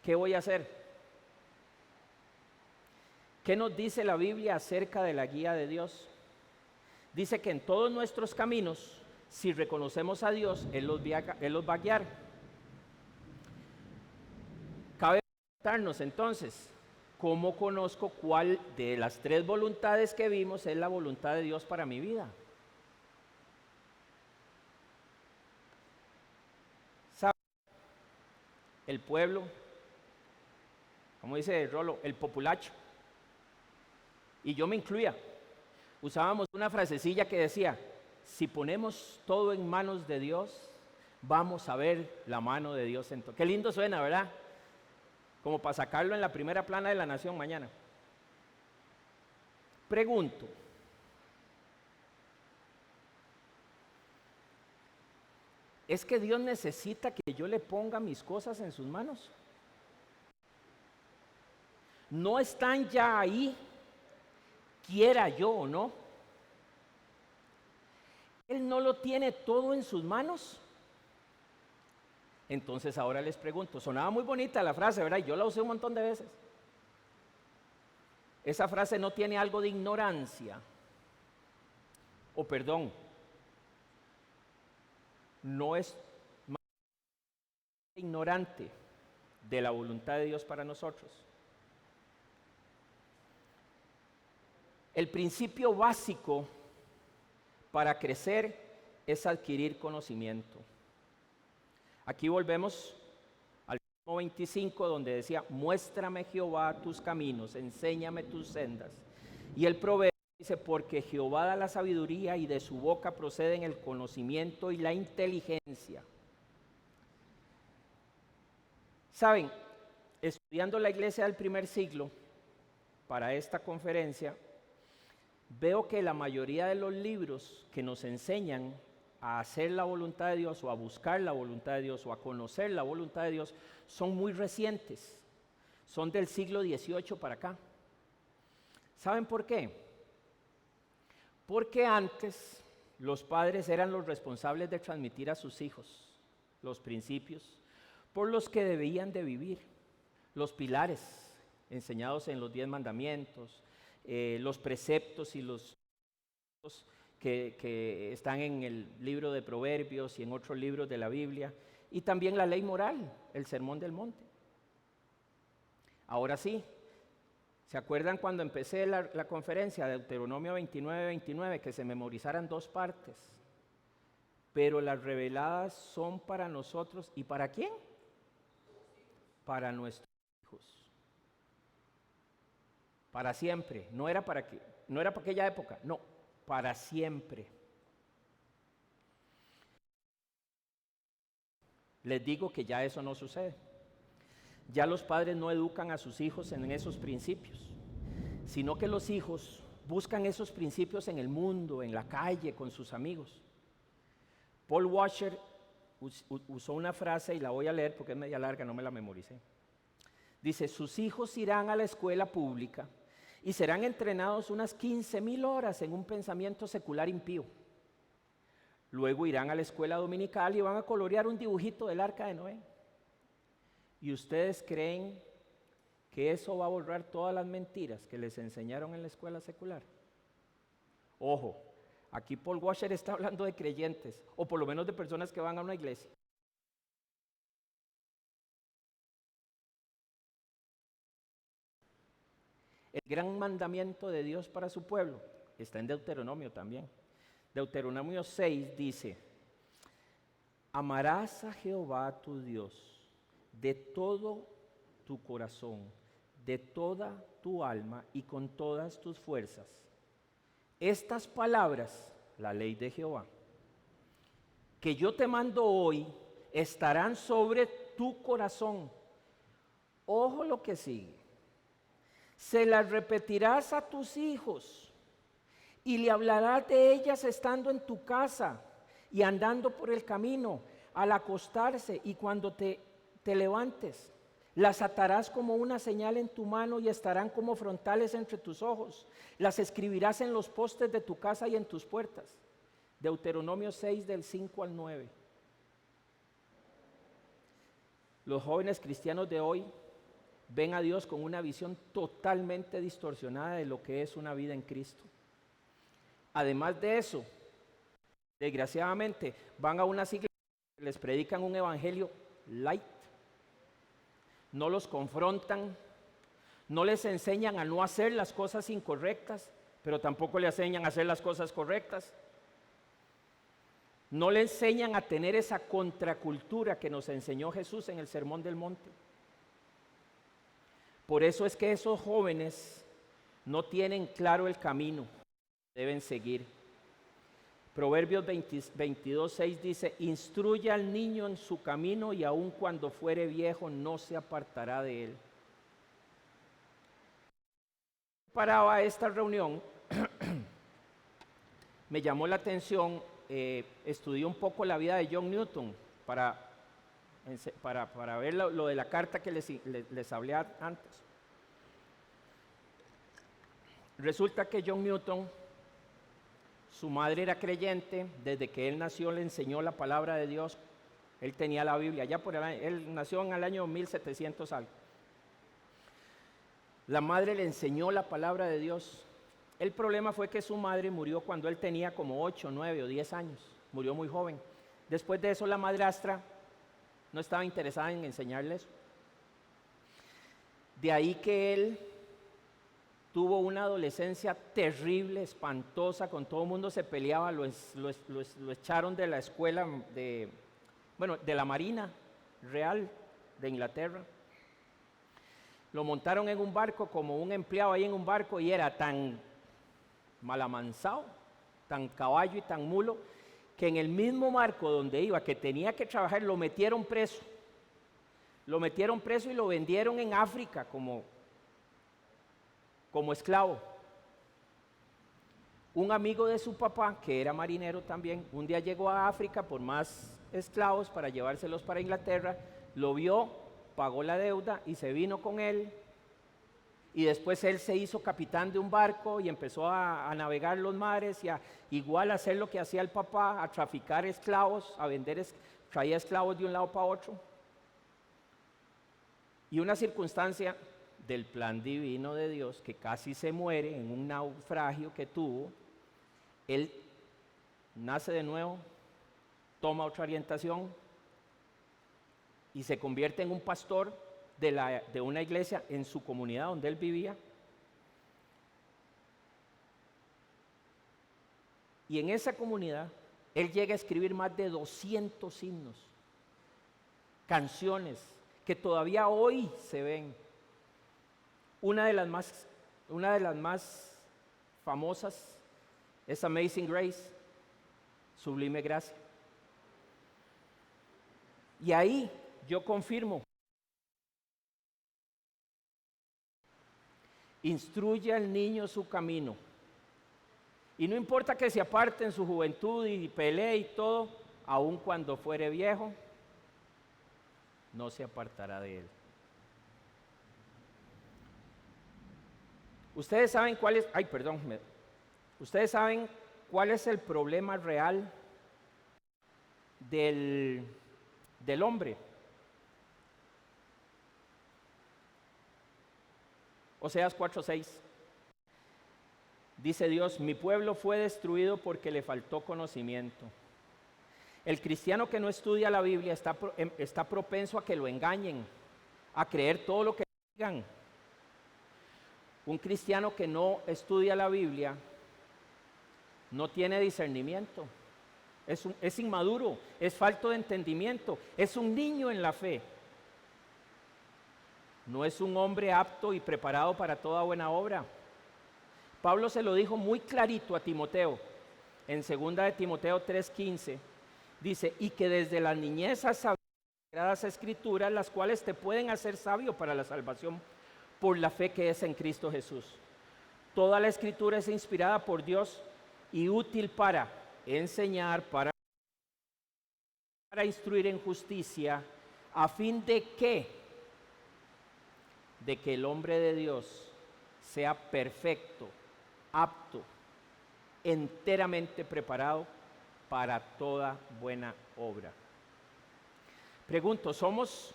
¿Qué voy a hacer? ¿Qué nos dice la Biblia acerca de la guía de Dios? Dice que en todos nuestros caminos, si reconocemos a Dios, Él los va a guiar. Cabe preguntarnos entonces, ¿cómo conozco cuál de las tres voluntades que vimos es la voluntad de Dios para mi vida? ¿Sabe? El pueblo, como dice Rolo, el populacho, y yo me incluía, usábamos una frasecilla que decía, si ponemos todo en manos de Dios, vamos a ver la mano de Dios en todo. Qué lindo suena, ¿verdad? Como para sacarlo en la primera plana de La Nación mañana. Pregunto, ¿es que Dios necesita que yo le ponga mis cosas en sus manos? ¿No están ya ahí, quiera yo o no? ¿Él no lo tiene todo en sus manos? Entonces ahora les pregunto, sonaba muy bonita la frase, ¿verdad? Y yo la usé un montón de veces. Esa frase no tiene algo de ignorancia, o perdón, no es más ignorante de la voluntad de Dios para nosotros. El principio básico para crecer es adquirir conocimiento. Aquí volvemos al Salmo 25 donde decía, muéstrame Jehová tus caminos, enséñame tus sendas. Y el proverbio dice, porque Jehová da la sabiduría y de su boca proceden el conocimiento y la inteligencia. Saben, estudiando la iglesia del primer siglo, para esta conferencia, veo que la mayoría de los libros que nos enseñan a hacer la voluntad de Dios o a buscar la voluntad de Dios o a conocer la voluntad de Dios son muy recientes, son del siglo XVIII para acá. ¿Saben por qué? Porque antes los padres eran los responsables de transmitir a sus hijos los principios por los que debían de vivir, los pilares enseñados en los 10 mandamientos, los preceptos y los que están en el libro de Proverbios y en otros libros de la Biblia, y también la ley moral, el Sermón del Monte. Ahora sí, ¿se acuerdan cuando empecé la conferencia de Deuteronomio 29, que se memorizaran 2 partes? Pero las reveladas son para nosotros, ¿y para quién? Para nuestros hijos. Para siempre, no era para aquella época, no, para siempre. Les digo que ya eso no sucede. Ya los padres no educan a sus hijos en esos principios, sino que los hijos buscan esos principios en el mundo, en la calle, con sus amigos. Paul Washer usó una frase y la voy a leer porque es media larga, no me la memoricé. Dice, sus hijos irán a la escuela pública y serán entrenados unas 15,000 horas en un pensamiento secular impío. Luego irán a la escuela dominical y van a colorear un dibujito del arca de Noé. ¿Y ustedes creen que eso va a borrar todas las mentiras que les enseñaron en la escuela secular? Ojo, aquí Paul Washer está hablando de creyentes, o por lo menos de personas que van a una iglesia. El gran mandamiento de Dios para su pueblo está en Deuteronomio también. Deuteronomio 6 dice, amarás a Jehová tu Dios de todo tu corazón, de toda tu alma y con todas tus fuerzas. Estas palabras, la ley de Jehová, que yo te mando hoy, estarán sobre tu corazón. Ojo lo que sigue. Se las repetirás a tus hijos y le hablarás de ellas estando en tu casa y andando por el camino, al acostarse y cuando te levantes. Las atarás como una señal en tu mano y estarán como frontales entre tus ojos. Las escribirás en los postes de tu casa y en tus puertas. Deuteronomio 6 del 5 al 9. Los jóvenes cristianos de hoy ven a Dios con una visión totalmente distorsionada de lo que es una vida en Cristo. Además de eso, desgraciadamente, van a unas iglesias que les predican un evangelio light, no los confrontan, no les enseñan a no hacer las cosas incorrectas, pero tampoco le enseñan a hacer las cosas correctas. No le enseñan a tener esa contracultura que nos enseñó Jesús en el Sermón del Monte. Por eso es que esos jóvenes no tienen claro el camino que deben seguir. Proverbios 22:6 dice: instruye al niño en su camino y aun cuando fuere viejo no se apartará de él. Para esta reunión me llamó la atención, estudié un poco la vida de John Newton para ver lo de la carta que les hablé antes. Resulta que John Newton, su madre era creyente, desde que él nació le enseñó la palabra de Dios. Él tenía la Biblia, él nació en el año 1700 algo. La madre le enseñó la palabra de Dios. El problema fue que su madre murió cuando él tenía como 8, 9 o 10 años, murió muy joven. Después de eso la madrastra no estaba interesada en enseñarle eso. De ahí que él tuvo una adolescencia terrible, espantosa, con todo el mundo se peleaba, lo echaron de la escuela, de la Marina Real de Inglaterra. Lo montaron en un barco como un empleado ahí en un barco y era tan malamansado, tan caballo y tan mulo, que en el mismo barco donde iba, que tenía que trabajar, lo metieron preso. Lo metieron preso y lo vendieron en África como esclavo. Un amigo de su papá, que era marinero también, un día llegó a África por más esclavos para llevárselos para Inglaterra, lo vio, pagó la deuda y se vino con él. Y después él se hizo capitán de un barco y empezó a navegar los mares y igual a hacer lo que hacía el papá, a traficar esclavos, a vender, traía esclavos de un lado para otro. Y una circunstancia del plan divino de Dios, que casi se muere en un naufragio que tuvo, él nace de nuevo, toma otra orientación y se convierte en un pastor de una iglesia en su comunidad donde él vivía. Y en esa comunidad él llega a escribir más de 200 himnos, canciones que todavía hoy se ven. Una de las más famosas es Amazing Grace, Sublime Gracia. Y ahí yo confirmo: instruye al niño su camino. Y no importa que se aparte en su juventud y pelee y todo, aun cuando fuere viejo, no se apartará de él. Ustedes saben ustedes saben cuál es el problema real del hombre. Oseas 4:6. Dice Dios: mi pueblo fue destruido porque le faltó conocimiento. El cristiano que no estudia la Biblia está propenso a que lo engañen, a creer todo lo que digan. Un cristiano que no estudia la Biblia no tiene discernimiento, es inmaduro, es falto de entendimiento, es un niño en la fe. No es un hombre apto y preparado para toda buena obra. Pablo se lo dijo muy clarito a Timoteo, en 2 de Timoteo 3:15, dice: y que desde la niñez has sabido las sagradas escrituras, las cuales te pueden hacer sabio para la salvación por la fe que es en Cristo Jesús. Toda la escritura es inspirada por Dios y útil para enseñar, para instruir en justicia, a fin de que el hombre de Dios sea perfecto, apto, enteramente preparado para toda buena obra. Pregunto, ¿somos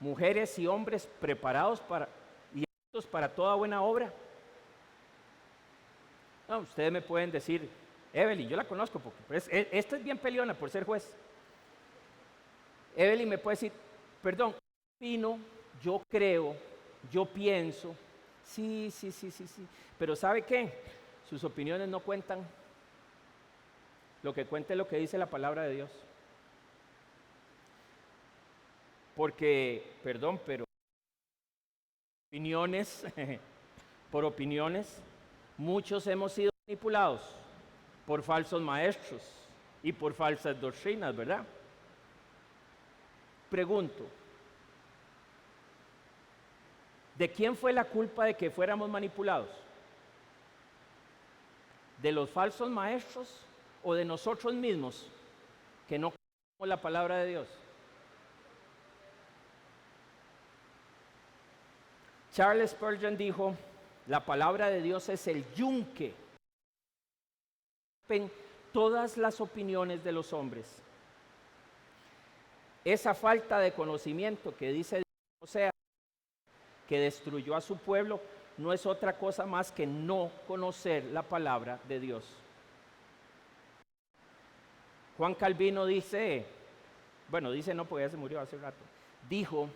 mujeres y hombres preparados y aptos para toda buena obra. No, ustedes me pueden decir, Evelyn, yo la conozco porque esta es bien peleona por ser juez. Evelyn me puede decir, perdón, opino, yo creo, yo pienso, sí, pero ¿sabe qué? Sus opiniones no cuentan. Lo que cuenta es lo que dice la palabra de Dios. Porque, perdón, pero opiniones, por opiniones, muchos hemos sido manipulados por falsos maestros y por falsas doctrinas, ¿verdad? Pregunto, ¿de quién fue la culpa de que fuéramos manipulados? ¿De los falsos maestros o de nosotros mismos que no conocemos la palabra de Dios? Charles Spurgeon dijo, la palabra de Dios es el yunque en todas las opiniones de los hombres. Esa falta de conocimiento que dice José, que destruyó a su pueblo, no es otra cosa más que no conocer la palabra de Dios. Juan Calvino dice, dice no porque ya se murió hace rato, dijo,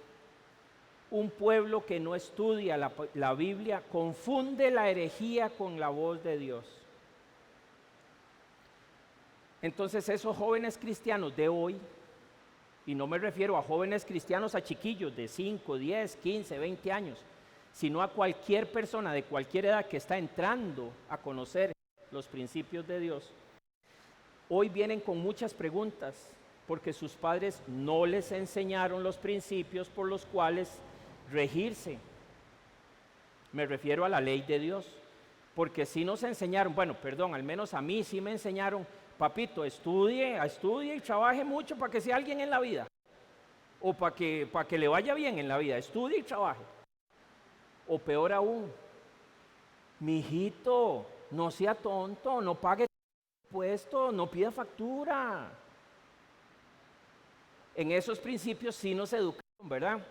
un pueblo que no estudia la Biblia confunde la herejía con la voz de Dios. Entonces esos jóvenes cristianos de hoy, y no me refiero a jóvenes cristianos, a chiquillos de 5, 10, 15, 20 años, sino a cualquier persona de cualquier edad que está entrando a conocer los principios de Dios, hoy vienen con muchas preguntas porque sus padres no les enseñaron los principios por los cuales regirse. Me refiero a la ley de Dios, porque si nos enseñaron, al menos a mí sí me enseñaron, papito, estudie y trabaje mucho para que sea alguien en la vida, o para que le vaya bien en la vida, estudie y trabaje. O peor aún, mijito, no sea tonto, no pague impuestos, no pida factura. En esos principios sí nos educaron, ¿verdad?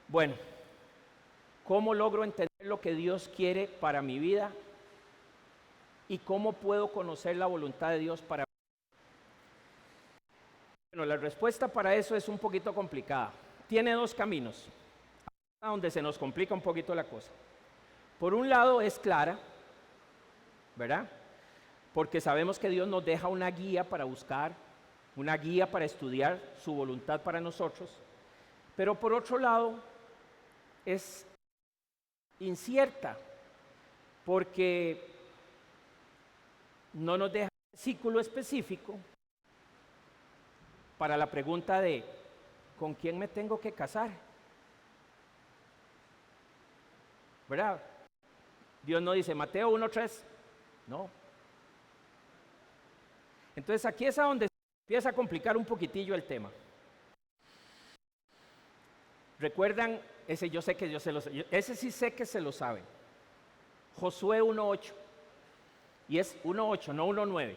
Bueno, ¿cómo logro entender lo que Dios quiere para mi vida? ¿Y cómo puedo conocer la voluntad de Dios para mí? Bueno, la respuesta para eso es un poquito complicada. Tiene dos caminos, donde se nos complica un poquito la cosa. Por un lado es clara, ¿verdad? Porque sabemos que Dios nos deja una guía para buscar, una guía para estudiar su voluntad para nosotros. Pero por otro lado es incierta, porque no nos deja un versículo específico para la pregunta de ¿con quién me tengo que casar? ¿Verdad? Dios no dice Mateo 1:3, no. Entonces aquí es a donde se empieza a complicar un poquitillo el tema. ¿Recuerdan? Ese yo sé que yo se lo sé, ese sí sé que se lo saben. Josué 1:8. Y es 1:8, no 1:9.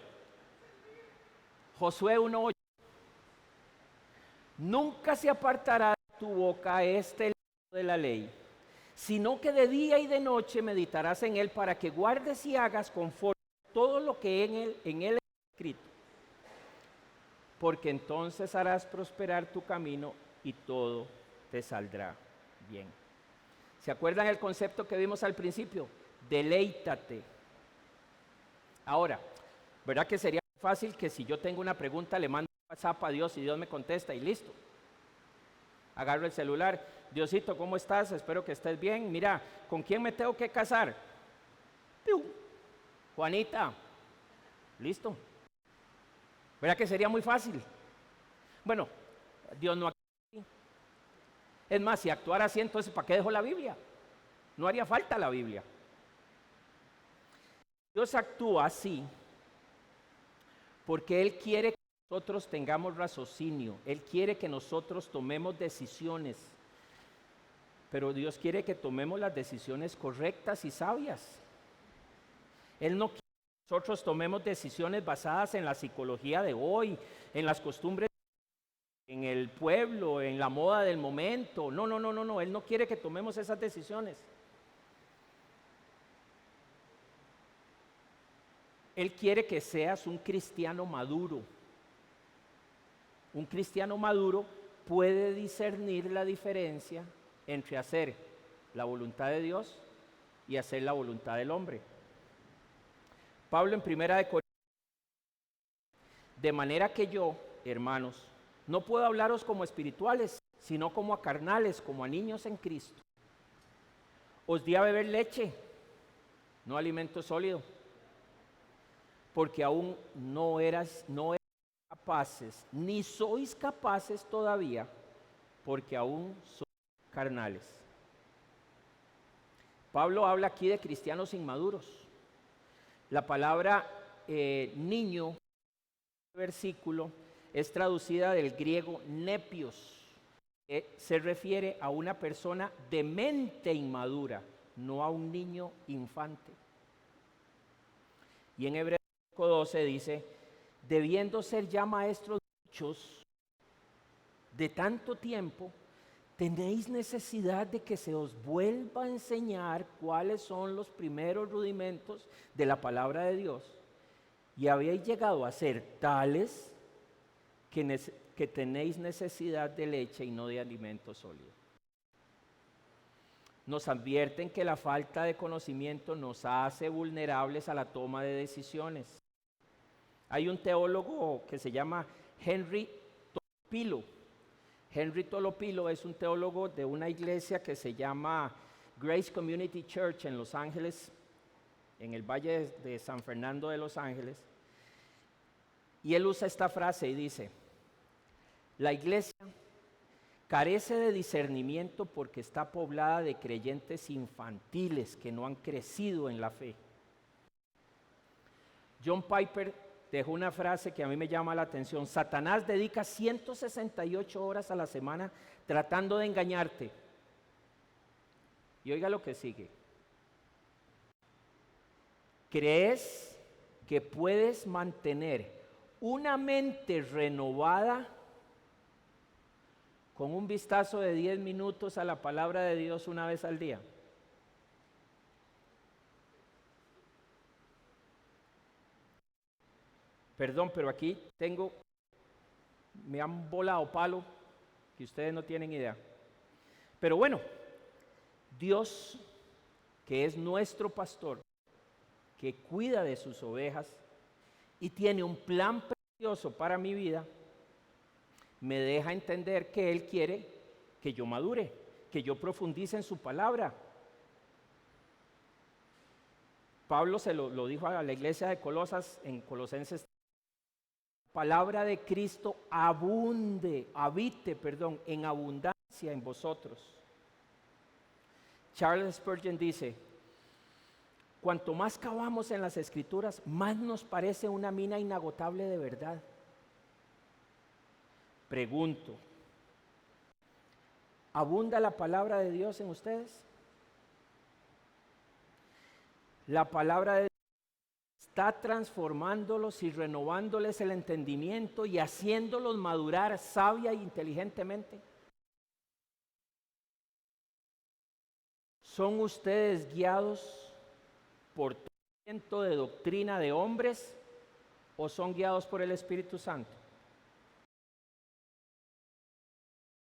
Josué 1:8. Nunca se apartará de tu boca este libro de la ley, sino que de día y de noche meditarás en él para que guardes y hagas conforme a todo lo que en él es escrito. Porque entonces harás prosperar tu camino y todo te saldrá bien. ¿Se acuerdan el concepto que vimos al principio? Deleítate. Ahora, ¿verdad que sería fácil que si yo tengo una pregunta le mando un WhatsApp a Dios y Dios me contesta y listo? Agarro el celular, Diosito, ¿cómo estás? Espero que estés bien. Mira, ¿con quién me tengo que casar? ¡Piu! Juanita. Listo. ¿Verdad que sería muy fácil? Bueno, Dios no actúa así. Es más, si actuara así, entonces ¿para qué dejó la Biblia? No haría falta la Biblia. Dios actúa así porque Él quiere que nosotros tengamos raciocinio, Él quiere que nosotros tomemos decisiones, pero Dios quiere que tomemos las decisiones correctas y sabias. Él no quiere que nosotros tomemos decisiones basadas en la psicología de hoy, en las costumbres, en en el pueblo, en la moda del momento. No, no, no, no, no. Él no quiere que tomemos esas decisiones. Él quiere que seas un cristiano maduro. Un cristiano maduro puede discernir la diferencia entre hacer la voluntad de Dios y hacer la voluntad del hombre. Pablo en 1 de manera que yo, hermanos, no puedo hablaros como espirituales, sino como a carnales, como a niños en Cristo. Os di a beber leche, no alimento sólido, porque aún no eras capaces, ni sois capaces todavía, porque aún sois carnales. Pablo habla aquí de cristianos inmaduros. La palabra niño, versículo, es traducida del griego nepios. Se refiere a una persona de mente inmadura, no a un niño infante. Y en Hebreos 12 dice, debiendo ser ya maestros muchos de tanto tiempo, tenéis necesidad de que se os vuelva a enseñar cuáles son los primeros rudimentos de la palabra de Dios. Y habéis llegado a ser tales que tenéis necesidad de leche y no de alimento sólido. Nos advierten que la falta de conocimiento nos hace vulnerables a la toma de decisiones. Hay un teólogo que se llama Henry Tolopilo. Henry Tolopilo es un teólogo de una iglesia que se llama Grace Community Church en Los Ángeles, en el Valle de San Fernando de Los Ángeles. Y él usa esta frase y dice, la iglesia carece de discernimiento porque está poblada de creyentes infantiles que no han crecido en la fe. John Piper dejó una frase que a mí me llama la atención. Satanás dedica 168 horas a la semana tratando de engañarte. Y oiga lo que sigue. ¿Crees que puedes mantener una mente renovada con un vistazo de 10 minutos a la palabra de Dios una vez al día? Perdón, pero aquí me han volado palo que ustedes no tienen idea. Pero bueno, Dios, que es nuestro pastor, que cuida de sus ovejas y tiene un plan precioso para mi vida, me deja entender que Él quiere que yo madure, que yo profundice en su palabra. Pablo se lo dijo a la iglesia de Colosas en Colosenses. Palabra de Cristo habite en abundancia en vosotros. Charles Spurgeon dice, cuanto más cavamos en las Escrituras, más nos parece una mina inagotable de verdad. Pregunto, ¿abunda la palabra de Dios en ustedes? La palabra de Dios está transformándolos y renovándoles el entendimiento y haciéndolos madurar sabia e inteligentemente. ¿Son ustedes guiados por todo viento de doctrina de hombres o son guiados por el Espíritu Santo?